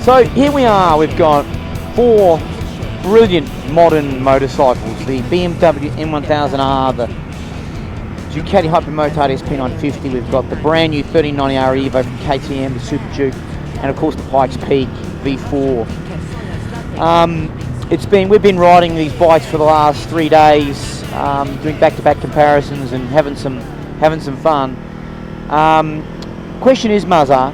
So here we are, we've got 4 brilliant modern motorcycles, the BMW M1000R, the Ducati Hypermotard SP950, we've got the brand new 1390R Evo from KTM, the Superduke, and of course the Pikes Peak V4. We've been riding these bikes for the last 3 days, doing back-to-back comparisons and having some fun. Question is, MuzzR,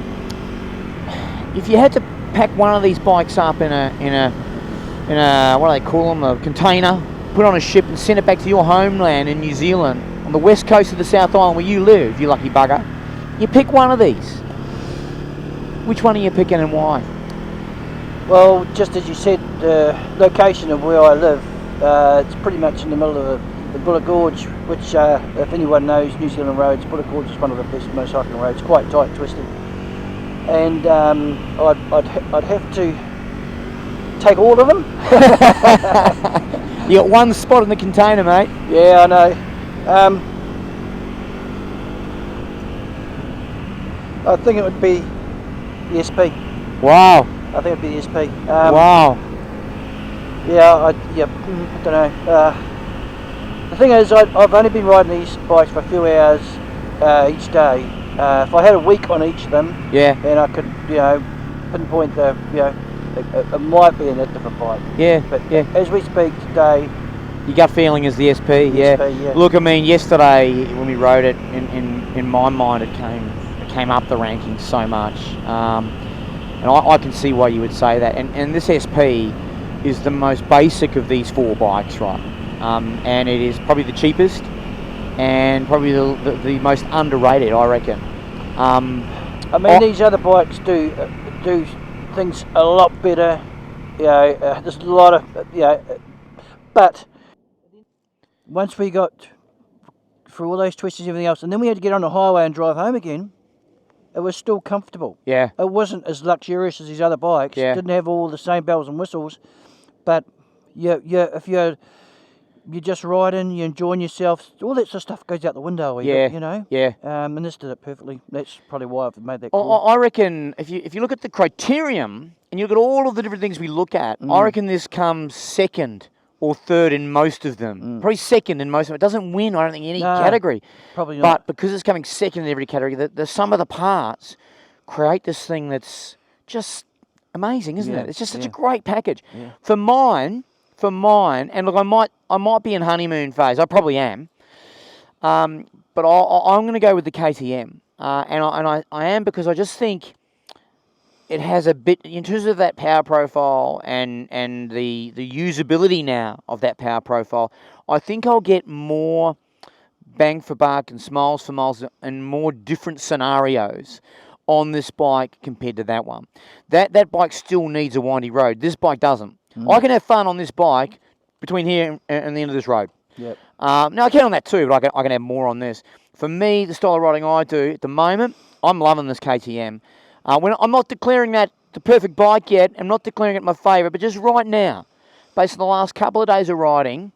if you had to pack one of these bikes up in a what do they call them, a container, put on a ship and send it back to your homeland in New Zealand on the west coast of the South Island where you live, you lucky bugger, you pick one of these. Which one are you picking and why? Well, just as you said, the location of where I live, it's pretty much in the middle of the Bullock Gorge, which if anyone knows New Zealand roads, Bullock Gorge is one of the best motorcycling roads, quite tight, twisted. And I'd have to take all of them. You got one spot in the container, mate. Yeah, I know. I think it would be the SP. Wow. I think it'd be the SP. Wow. Yeah, I don't know. The thing is, I've only been riding these bikes for a few hours each day. If I had a week on each of them, yeah, then I could, pinpoint the, it might be a different bike. Yeah, but yeah. As we speak today, your gut feeling is the SP. Yeah. SP, yeah. Look, I mean, yesterday when we rode it, in my mind, it came up the rankings so much, and I can see why you would say that. And this SP is the most basic of these 4 bikes, right? And it is probably the cheapest and probably the most underrated, I reckon. I mean, these other bikes do things a lot better. There's a lot of but once we got through all those twists and everything else, and then we had to get on the highway and drive home again, it was still comfortable. Yeah. It wasn't as luxurious as these other bikes. Yeah. It didn't have all the same bells and whistles, but if you're just riding, you're enjoying yourself, all that sort of stuff goes out the window. Yeah. Yeah. And this did it perfectly. That's probably why I've made that call. I reckon if you look at the criterion and you look at all of the different things we look at, I reckon this comes second or third in most of them. Probably second in most of them. It doesn't win, I don't think, any category. Probably not. But because it's coming second in every category, the sum of the parts create this thing that's just amazing, isn't it? It's just such a great package. Yeah. For mine, and look, I might be in honeymoon phase. I probably am. But I'm going to go with the KTM. And I am because I just think it has a bit, in terms of that power profile and the usability now of that power profile, I think I'll get more bang for buck and smiles for miles and more different scenarios on this bike compared to that one. That bike still needs a windy road. This bike doesn't. I can have fun on this bike between here and the end of this road. Yep. Now, I can on that too, but I can have more on this. For me, the style of riding I do at the moment, I'm loving this KTM. I'm not declaring that the perfect bike yet. I'm not declaring it my favourite, but just right now, based on the last couple of days of riding,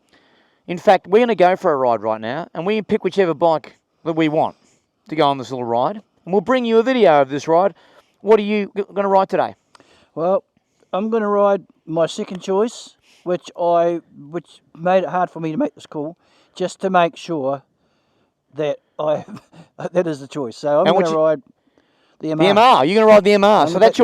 in fact, we're going to go for a ride right now, and we can pick whichever bike that we want to go on this little ride. And we'll bring you a video of this ride. What are you going to ride today? Well, I'm going to ride my second choice, which made it hard for me to make this call, just to make sure that that is the choice. So I'm going to ride the MR. The MR. You're going to ride the MR. So that's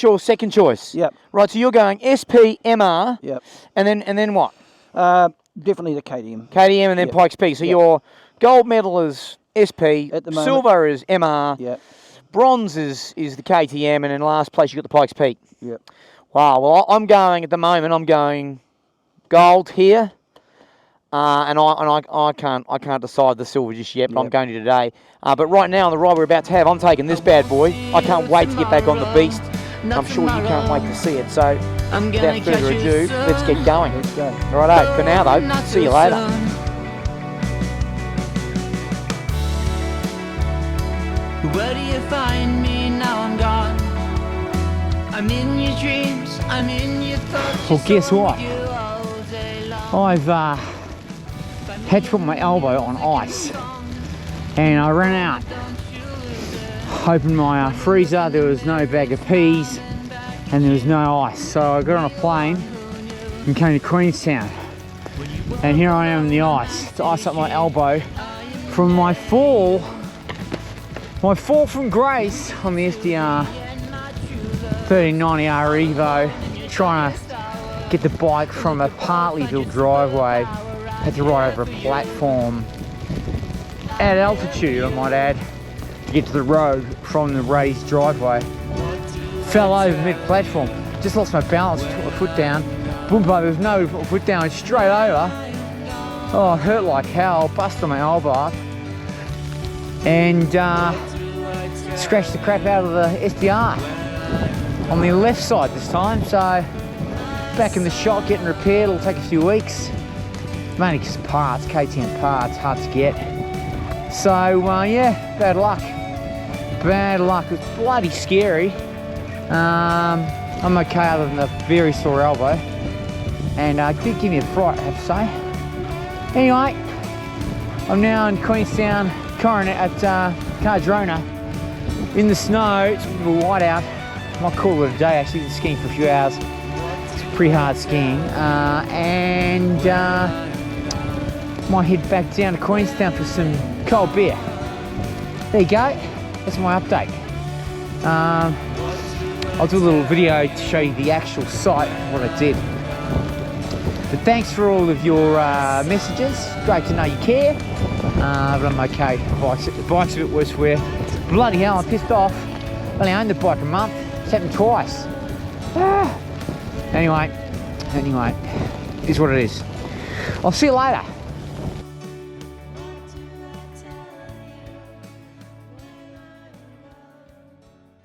your second choice. Yep. Right. So you're going SP MR. Yep. And then what? Definitely the KTM. KTM and then Pikes Peak. So your gold medal is SP. At the moment. Silver is MR. Yep. Bronze is the KTM, and in last place you got the Pikes Peak. Yep. Wow. Well, I'm going gold here. And I can't decide the silver just yet, but I'm going to today. But right now on the ride we're about to have, I'm taking this bad boy. I can't wait to get back on the beast. I'm sure you can't wait to see it. So without further ado, let's get going. Let's go. Righto. For now though, see you later. Where do you find me now? I'm gone. I'm in your dreams. I'm in your thoughts. Well, guess what? I've had to put my elbow on ice and I ran out. Opened my freezer, there was no bag of peas and there was no ice, so I got on a plane and came to Queenstown, and here I am in the ice. It's ice up my elbow from my fall from grace on the SDR 1390R Evo, trying to get the bike from a partly built driveway. Had to ride over a platform at altitude, I might add, to get to the road from the raised driveway. Fell over mid-platform, just lost my balance, took my foot down. Boom, there was no foot down, straight over. Oh, it hurt like hell, busted my elbow up. And scratched the crap out of the SDR on the left side this time. So back in the shop getting repaired. It'll take a few weeks, mainly because parts, KTM parts, hard to get. So yeah, bad luck. It was bloody scary. I'm okay other than a very sore elbow, and it did give me a fright, I have to say. Anyway, I'm now in Queenstown Coronet at Cardrona in the snow. It's a bit of a whiteout. Might call it a day actually. Been skiing for a few hours. It's pretty hard skiing, and might head back down to Queenstown for some cold beer. There you go. That's my update. I'll do a little video to show you the actual site, what I did. But thanks for all of your messages. Great to know you care. But I'm okay. The bike's a bit worse where. Bloody hell, I'm pissed off. I only owned the bike a month. It's happened twice. Anyway, is what it is. I'll see you later.